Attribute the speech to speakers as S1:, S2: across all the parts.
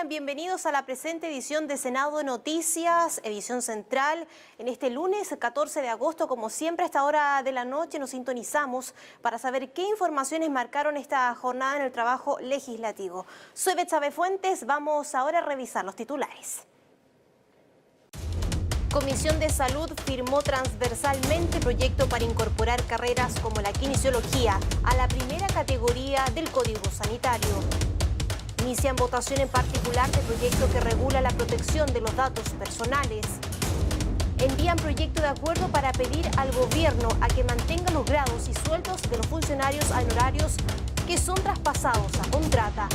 S1: Bienvenidos a la presente edición de Senado Noticias, edición central. En este lunes 14 de agosto, como siempre, a esta hora de la noche nos sintonizamos para saber qué informaciones marcaron esta jornada en el trabajo legislativo. Soy Betsabe Fuentes, vamos ahora a revisar los titulares. Comisión de Salud firmó transversalmente proyecto para incorporar carreras como la kinesiología a la primera categoría del Código Sanitario. Inician votación en particular de proyecto que regula la protección de los datos personales. Envían proyecto de acuerdo para pedir al gobierno a que mantenga los grados y sueldos de los funcionarios honorarios que son traspasados a contrata.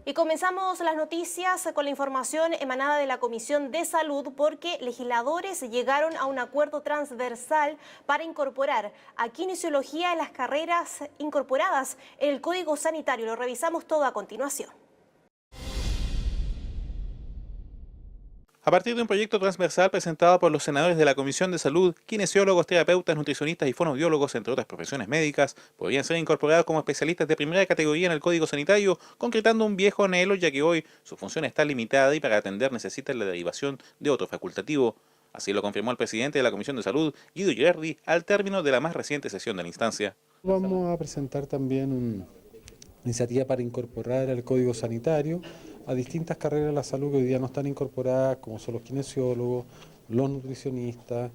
S1: Y comenzamos las noticias con la información emanada de la Comisión de Salud porque legisladores llegaron a un acuerdo transversal para incorporar a kinesiología en las carreras incorporadas en el Código Sanitario. Lo revisamos todo a continuación.
S2: A partir de un proyecto transversal presentado por los senadores de la Comisión de Salud, kinesiólogos, terapeutas, nutricionistas y fonoaudiólogos, entre otras profesiones médicas, podrían ser incorporados como especialistas de primera categoría en el Código Sanitario, concretando un viejo anhelo ya que hoy su función está limitada y para atender necesitan la derivación de otro facultativo. Así lo confirmó el presidente de la Comisión de Salud, Guido Girardi, al término de la más reciente sesión de la instancia.
S3: Vamos a presentar también una iniciativa para incorporar al Código Sanitario a distintas carreras de la salud que hoy día no están incorporadas, como son los kinesiólogos, los nutricionistas,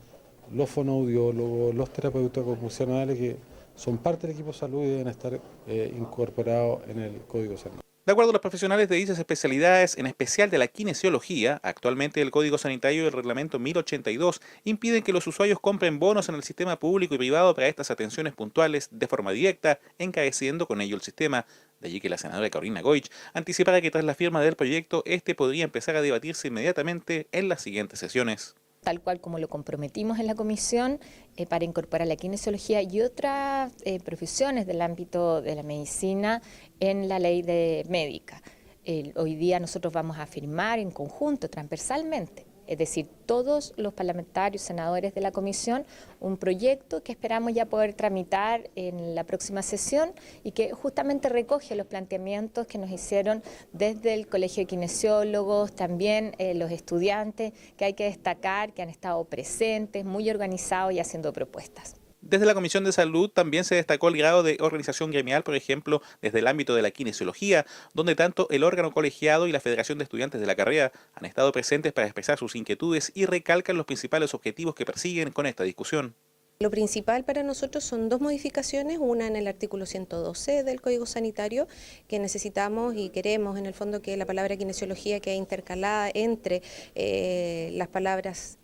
S3: los fonoaudiólogos, los terapeutas ocupacionales, que son parte del equipo de salud y deben estar incorporados en el Código Sanitario.
S2: De acuerdo a los profesionales de dichas especialidades, en especial de la kinesiología, actualmente el Código Sanitario y el Reglamento 1082 impiden que los usuarios compren bonos en el sistema público y privado para estas atenciones puntuales de forma directa, encareciendo con ello el sistema. De allí que la senadora Carolina Goich anticipara que tras la firma del proyecto, este podría empezar a debatirse inmediatamente en las siguientes sesiones.
S4: Tal cual como lo comprometimos en la comisión, para incorporar la kinesiología y otras profesiones del ámbito de la medicina en la ley médica. Hoy día nosotros vamos a firmar en conjunto, transversalmente, es decir, todos los parlamentarios, senadores de la comisión, un proyecto que esperamos ya poder tramitar en la próxima sesión y que justamente recoge los planteamientos que nos hicieron desde el Colegio de Kinesiólogos, también los estudiantes, que hay que destacar que han estado presentes, muy organizados y haciendo propuestas.
S2: Desde la Comisión de Salud también se destacó el grado de organización gremial, por ejemplo, desde el ámbito de la kinesiología, donde tanto el órgano colegiado y la Federación de Estudiantes de la carrera han estado presentes para expresar sus inquietudes y recalcan los principales objetivos que persiguen con esta discusión.
S5: Lo principal para nosotros son dos modificaciones, una en el artículo 112 del Código Sanitario, que necesitamos y queremos en el fondo que la palabra kinesiología quede intercalada entre las palabras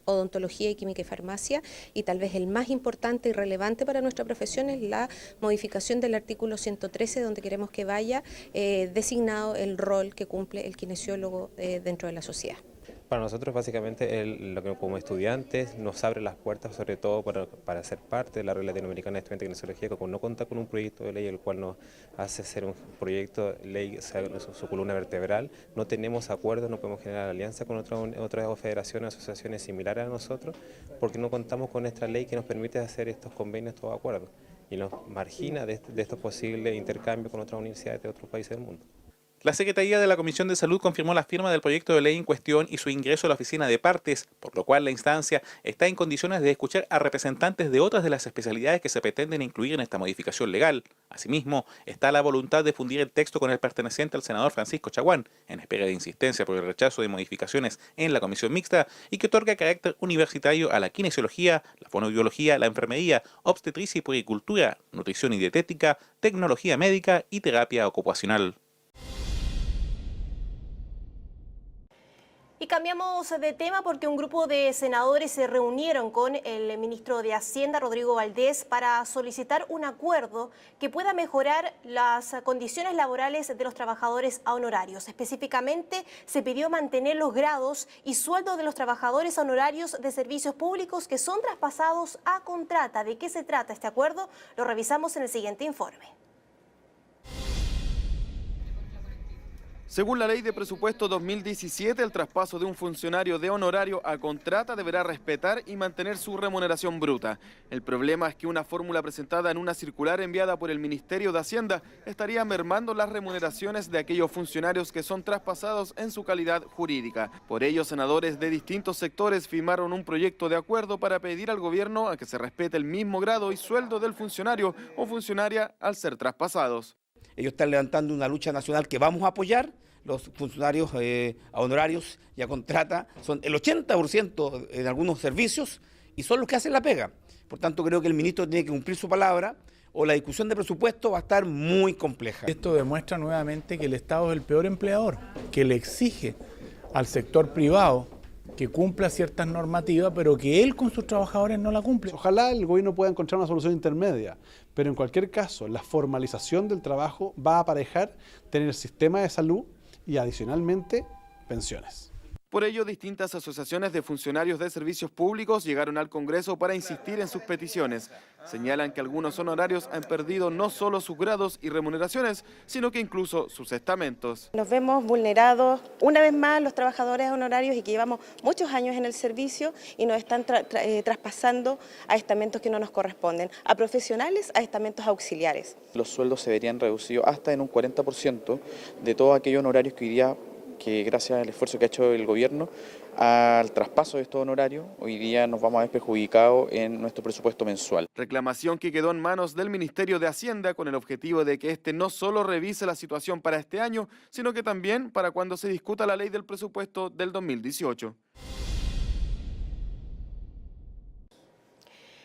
S5: odontología y química y farmacia, y tal vez el más importante y relevante para nuestra profesión es la modificación del artículo 113, donde queremos que vaya designado el rol que cumple el kinesiólogo dentro de la sociedad.
S6: Para nosotros básicamente lo que como estudiantes nos abre las puertas sobre todo para ser parte de la Red Latinoamericana de Estudiantes de Kinesiología, que no cuenta con un proyecto de ley el cual nos hace ser un proyecto de ley, su columna vertebral. No tenemos acuerdos, no podemos generar alianza con otras federaciones, asociaciones similares a nosotros, porque no contamos con esta ley que nos permite hacer estos convenios, estos acuerdos, y nos margina de estos posibles intercambios con otras universidades de otros países del mundo.
S2: La Secretaría de la Comisión de Salud confirmó la firma del proyecto de ley en cuestión y su ingreso a la oficina de partes, por lo cual la instancia está en condiciones de escuchar a representantes de otras de las especialidades que se pretenden incluir en esta modificación legal. Asimismo, está la voluntad de fundir el texto con el perteneciente al senador Francisco Chaguán, en espera de insistencia por el rechazo de modificaciones en la comisión mixta y que otorga carácter universitario a la kinesiología, la fonoaudiología, la enfermería, obstetricia y puericultura, nutrición y dietética, tecnología médica y terapia ocupacional.
S1: Y cambiamos de tema porque un grupo de senadores se reunieron con el ministro de Hacienda, Rodrigo Valdés, para solicitar un acuerdo que pueda mejorar las condiciones laborales de los trabajadores honorarios. Específicamente, se pidió mantener los grados y sueldos de los trabajadores honorarios de servicios públicos que son traspasados a contrata. ¿De qué se trata este acuerdo? Lo revisamos en el siguiente informe.
S7: Según la Ley de Presupuesto 2017, el traspaso de un funcionario de honorario a contrata deberá respetar y mantener su remuneración bruta. El problema es que una fórmula presentada en una circular enviada por el Ministerio de Hacienda estaría mermando las remuneraciones de aquellos funcionarios que son traspasados en su calidad jurídica. Por ello, senadores de distintos sectores firmaron un proyecto de acuerdo para pedir al gobierno a que se respete el mismo grado y sueldo del funcionario o funcionaria al ser traspasados.
S8: Ellos están levantando una lucha nacional que vamos a apoyar. Los funcionarios a honorarios y a contrata son el 80% en algunos servicios y son los que hacen la pega. Por tanto, creo que el ministro tiene que cumplir su palabra o la discusión de presupuesto va a estar muy compleja.
S9: Esto demuestra nuevamente que el Estado es el peor empleador, que le exige al sector privado que cumpla ciertas normativas, pero que él con sus trabajadores no la cumple.
S3: Ojalá el gobierno pueda encontrar una solución intermedia, pero en cualquier caso, la formalización del trabajo va a aparejar tener sistema de salud y adicionalmente pensiones.
S7: Por ello, distintas asociaciones de funcionarios de servicios públicos llegaron al Congreso para insistir en sus peticiones. Señalan que algunos honorarios han perdido no solo sus grados y remuneraciones, sino que incluso sus estamentos.
S10: Nos vemos vulnerados una vez más los trabajadores honorarios y que llevamos muchos años en el servicio y nos están traspasando a estamentos que no nos corresponden, a profesionales, a estamentos auxiliares.
S11: Los sueldos se verían reducidos hasta en un 40% de todos aquellos honorarios que hoy día, que gracias al esfuerzo que ha hecho el gobierno al traspaso de estos honorarios, hoy día nos vamos a ver perjudicados en nuestro presupuesto mensual.
S7: Reclamación que quedó en manos del Ministerio de Hacienda con el objetivo de que este no solo revise la situación para este año, sino que también para cuando se discuta la ley del presupuesto del 2018.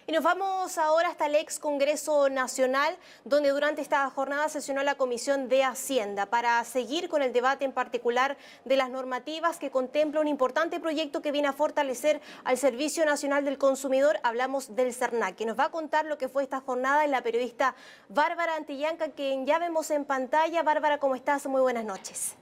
S1: Y nos vamos ahora hasta el ex Congreso Nacional, donde durante esta jornada sesionó la Comisión de Hacienda para seguir con el debate en particular de las normativas que contempla un importante proyecto que viene a fortalecer al Servicio Nacional del Consumidor. Hablamos del SERNAC, que nos va a contar lo que fue esta jornada es la periodista Bárbara Antillanca, quien ya vemos en pantalla. Bárbara, ¿cómo estás? Muy buenas noches.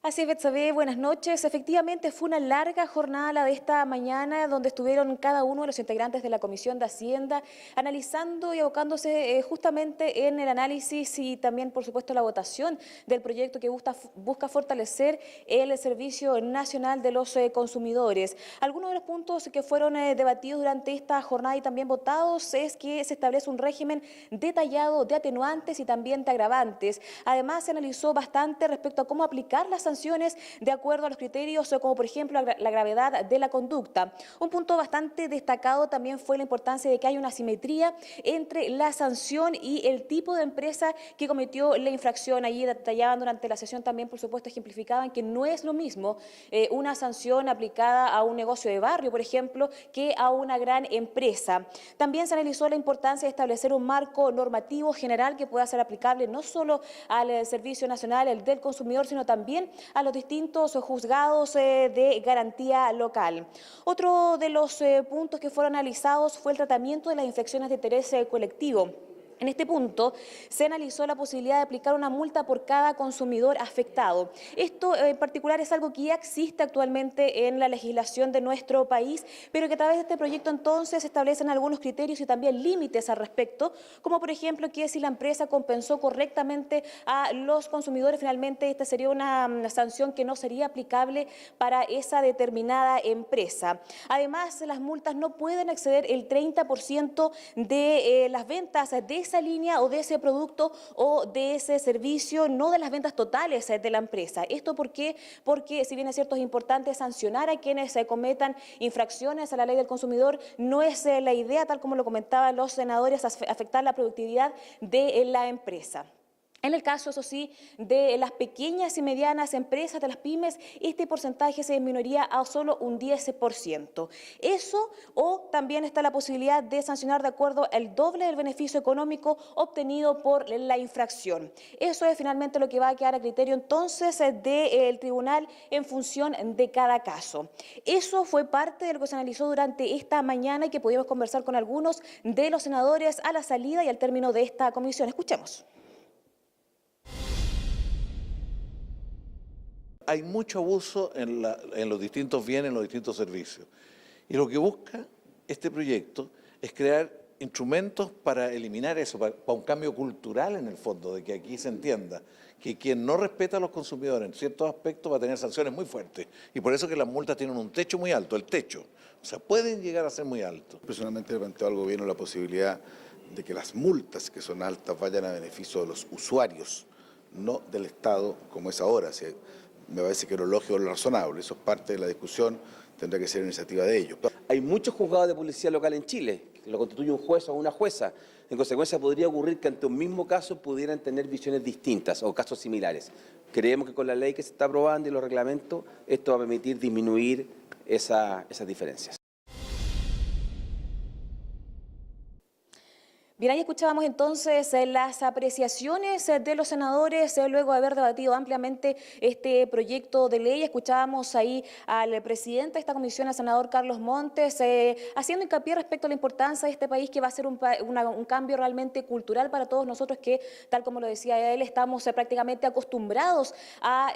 S12: Así es, Betsabe, buenas noches. Efectivamente fue una larga jornada la de esta mañana donde estuvieron cada uno de los integrantes de la Comisión de Hacienda analizando y abocándose justamente en el análisis y también, por supuesto, la votación del proyecto que busca fortalecer el Servicio Nacional de los Consumidores. Algunos de los puntos que fueron debatidos durante esta jornada y también votados es que se establece un régimen detallado de atenuantes y también de agravantes. Además, se analizó bastante respecto a cómo aplicar las sanciones de acuerdo a los criterios como por ejemplo la gravedad de la conducta. Un punto bastante destacado también fue la importancia de que haya una simetría entre la sanción y el tipo de empresa que cometió la infracción. Allí detallaban durante la sesión también, por supuesto, ejemplificaban que no es lo mismo una sanción aplicada a un negocio de barrio, por ejemplo, que a una gran empresa. También se analizó la importancia de establecer un marco normativo general que pueda ser aplicable no solo al Servicio Nacional del Consumidor, sino también a los distintos juzgados de garantía local. Otro de los puntos que fueron analizados fue el tratamiento de las infracciones de interés colectivo. En este punto se analizó la posibilidad de aplicar una multa por cada consumidor afectado. Esto en particular es algo que ya existe actualmente en la legislación de nuestro país, pero que a través de este proyecto entonces se establecen algunos criterios y también límites al respecto, como por ejemplo que si la empresa compensó correctamente a los consumidores, finalmente esta sería una sanción que no sería aplicable para esa determinada empresa. Además, las multas no pueden exceder el 30% de las ventas de esa línea o de ese producto o de ese servicio, no de las ventas totales de la empresa. ¿Esto por qué? Porque si bien es cierto es importante sancionar a quienes cometan infracciones a la ley del consumidor, no es la idea, tal como lo comentaban los senadores, afectar la productividad de la empresa. En el caso, eso sí, de las pequeñas y medianas empresas, de las pymes, este porcentaje se disminuiría a solo un 10%. Eso, o también está la posibilidad de sancionar de acuerdo al doble del beneficio económico obtenido por la infracción. Eso es finalmente lo que va a quedar a criterio entonces del tribunal en función de cada caso. Eso fue parte de lo que se analizó durante esta mañana y que pudimos conversar con algunos de los senadores a la salida y al término de esta comisión. Escuchemos.
S13: Hay mucho abuso en los distintos bienes, en los distintos servicios. Y lo que busca este proyecto es crear instrumentos para eliminar eso, para un cambio cultural en el fondo, de que aquí se entienda que quien no respeta a los consumidores en ciertos aspectos va a tener sanciones muy fuertes. Y por eso que las multas tienen un techo muy alto, el techo. O sea, pueden llegar a ser muy altos.
S14: Personalmente le planteo al gobierno la posibilidad de que las multas que son altas vayan a beneficio de los usuarios, no del Estado como es ahora. Me parece que lo lógico es lo razonable, eso es parte de la discusión, tendrá que ser iniciativa de ellos.
S15: Hay muchos juzgados de policía local en Chile, que lo constituye un juez o una jueza. En consecuencia, podría ocurrir que ante un mismo caso pudieran tener visiones distintas o casos similares. Creemos que con la ley que se está aprobando y los reglamentos, esto va a permitir disminuir esas diferencias.
S12: Bien, ahí escuchábamos entonces las apreciaciones de los senadores luego de haber debatido ampliamente este proyecto de ley. Escuchábamos ahí al presidente de esta comisión, al senador Carlos Montes, haciendo hincapié respecto a la importancia de este país, que va a ser un cambio realmente cultural para todos nosotros, que tal como lo decía él, estamos prácticamente acostumbrados a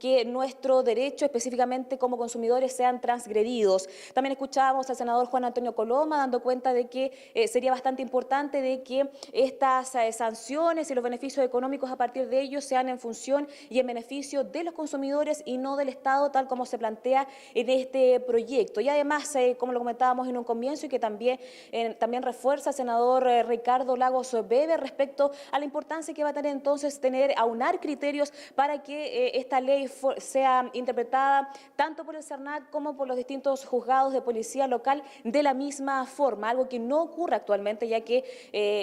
S12: que nuestro derecho, específicamente como consumidores, sean transgredidos. También escuchábamos al senador Juan Antonio Coloma dando cuenta de que sería bastante importante de que estas sanciones y los beneficios económicos a partir de ellos sean en función y en beneficio de los consumidores y no del Estado, tal como se plantea en este proyecto. Y además, como lo comentábamos en un comienzo y que también refuerza el senador Ricardo Lagos Weber respecto a la importancia que va a tener entonces aunar criterios para que esta ley sea interpretada tanto por el CERNAC como por los distintos juzgados de policía local de la misma forma, algo que no ocurre actualmente, ya que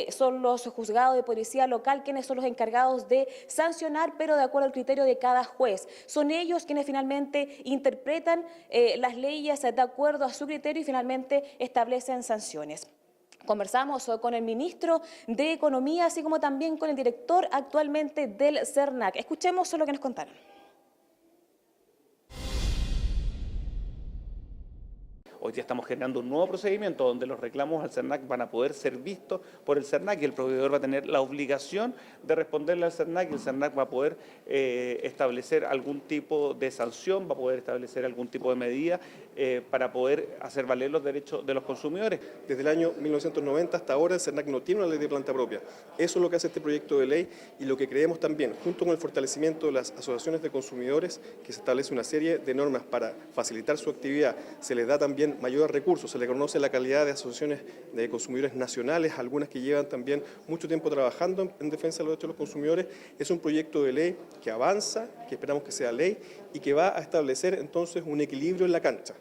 S12: son los juzgados de policía local quienes son los encargados de sancionar, pero de acuerdo al criterio de cada juez. Son ellos quienes finalmente interpretan las leyes de acuerdo a su criterio y finalmente establecen sanciones. Conversamos con el ministro de Economía, así como también con el director actualmente del CERNAC. Escuchemos lo que nos contaron.
S16: Hoy día estamos generando un nuevo procedimiento donde los reclamos al CERNAC van a poder ser vistos por el CERNAC y el proveedor va a tener la obligación de responderle al CERNAC y el CERNAC va a poder establecer algún tipo de sanción, va a poder establecer algún tipo de medida para poder hacer valer los derechos de los consumidores.
S17: Desde el año 1990 hasta ahora el CERNAC no tiene una ley de planta propia. Eso es lo que hace este proyecto de ley y lo que creemos también, junto con el fortalecimiento de las asociaciones de consumidores, que se establece una serie de normas para facilitar su actividad, se les da también mayores recursos, se le reconoce la calidad de asociaciones de consumidores nacionales, algunas que llevan también mucho tiempo trabajando en defensa de los derechos de los consumidores. Es un proyecto de ley que avanza, que esperamos que sea ley y que va a establecer entonces un equilibrio en la cancha.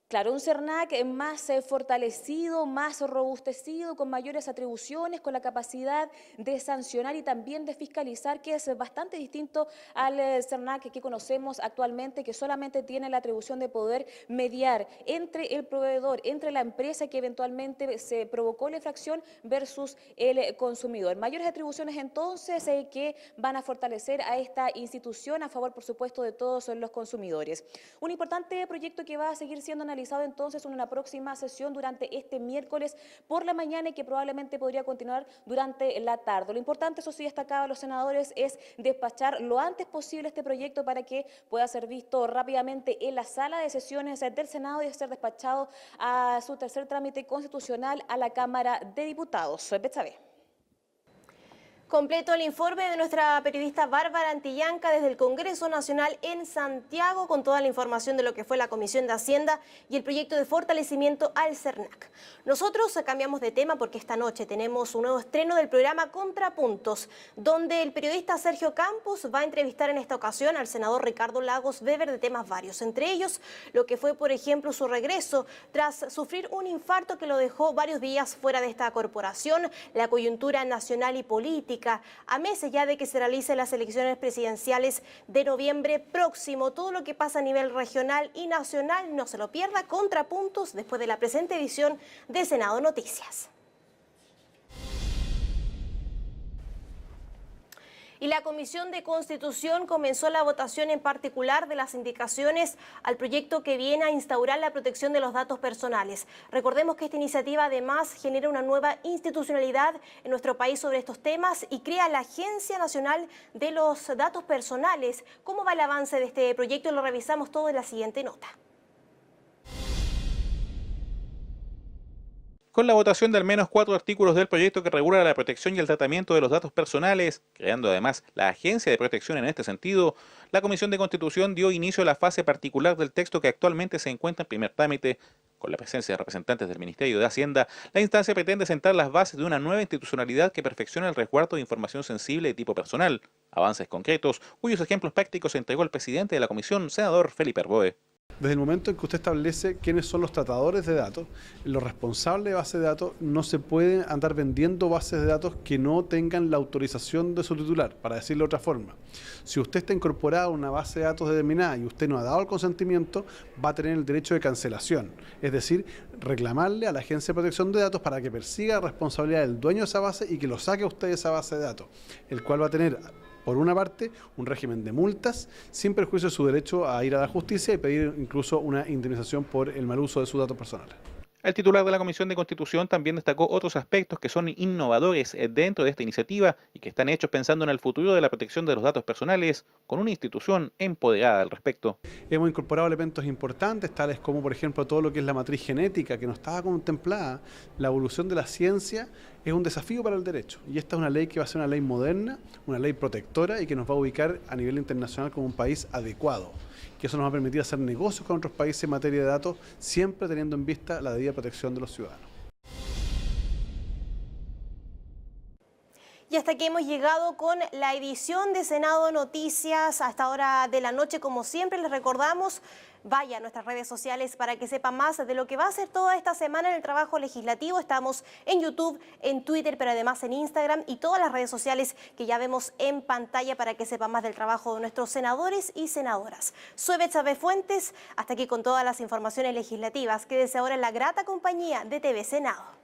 S12: Claro, un CERNAC más fortalecido, más robustecido, con mayores atribuciones, con la capacidad de sancionar y también de fiscalizar, que es bastante distinto al CERNAC que conocemos actualmente, que solamente tiene la atribución de poder mediar entre el proveedor, entre la empresa que eventualmente se provocó la infracción versus el consumidor. Mayores atribuciones entonces que van a fortalecer a esta institución a favor, por supuesto, de todos los consumidores. Un importante proyecto que va a seguir siendo analizado entonces en una próxima sesión durante este miércoles por la mañana y que probablemente podría continuar durante la tarde. Lo importante, eso sí, destacaba a los senadores, es despachar lo antes posible este proyecto para que pueda ser visto rápidamente en la sala de sesiones del Senado y ser despachado a su tercer trámite constitucional a la Cámara de Diputados. Betsabe.
S1: Completo el informe de nuestra periodista Bárbara Antillanca desde el Congreso Nacional en Santiago con toda la información de lo que fue la Comisión de Hacienda y el proyecto de fortalecimiento al CERNAC. Nosotros cambiamos de tema porque esta noche tenemos un nuevo estreno del programa Contrapuntos, donde el periodista Sergio Campos va a entrevistar en esta ocasión al senador Ricardo Lagos Weber de temas varios, entre ellos lo que fue, por ejemplo, su regreso tras sufrir un infarto que lo dejó varios días fuera de esta corporación, la coyuntura nacional y política, a meses ya de que se realicen las elecciones presidenciales de noviembre próximo. Todo lo que pasa a nivel regional y nacional, no se lo pierda. Contrapuntos después de la presente edición de Senado Noticias. Y la Comisión de Constitución comenzó la votación en particular de las indicaciones al proyecto que viene a instaurar la protección de los datos personales. Recordemos que esta iniciativa además genera una nueva institucionalidad en nuestro país sobre estos temas y crea la Agencia Nacional de los Datos Personales. ¿Cómo va el avance de este proyecto? Lo revisamos todo en la siguiente nota.
S2: Con la votación de al menos 4 artículos del proyecto que regula la protección y el tratamiento de los datos personales, creando además la Agencia de Protección en este sentido, la Comisión de Constitución dio inicio a la fase particular del texto que actualmente se encuentra en primer trámite. Con la presencia de representantes del Ministerio de Hacienda, la instancia pretende sentar las bases de una nueva institucionalidad que perfeccione el resguardo de información sensible de tipo personal, avances concretos, cuyos ejemplos prácticos entregó el presidente de la Comisión, senador Felipe Arboe.
S18: Desde el momento en que usted establece quiénes son los tratadores de datos, los responsables de bases de datos, no se pueden andar vendiendo bases de datos que no tengan la autorización de su titular, para decirlo de otra forma. Si usted está incorporado a una base de datos determinada y usted no ha dado el consentimiento, va a tener el derecho de cancelación, es decir, reclamarle a la Agencia de Protección de Datos para que persiga la responsabilidad del dueño de esa base y que lo saque a usted de esa base de datos, el cual va a tener, por una parte, un régimen de multas, sin perjuicio de su derecho a ir a la justicia y pedir incluso una indemnización por el mal uso de sus datos personales.
S2: El titular de la Comisión de Constitución también destacó otros aspectos que son innovadores dentro de esta iniciativa y que están hechos pensando en el futuro de la protección de los datos personales, con una institución empoderada al respecto.
S18: Hemos incorporado elementos importantes, tales como, por ejemplo, todo lo que es la matriz genética, que no estaba contemplada. La evolución de la ciencia es un desafío para el derecho, y esta es una ley que va a ser una ley moderna, una ley protectora y que nos va a ubicar a nivel internacional como un país adecuado, que eso nos va a permitir hacer negocios con otros países en materia de datos, siempre teniendo en vista la debida protección de los ciudadanos.
S1: Y hasta aquí hemos llegado con la edición de Senado Noticias. A esta hora de la noche, como siempre, les recordamos, vaya a nuestras redes sociales para que sepa más de lo que va a hacer toda esta semana en el trabajo legislativo. Estamos en YouTube, en Twitter, pero además en Instagram y todas las redes sociales que ya vemos en pantalla para que sepa más del trabajo de nuestros senadores y senadoras. Soy Betsabe Fuentes, hasta aquí con todas las informaciones legislativas. Quédese ahora en la grata compañía de TV Senado.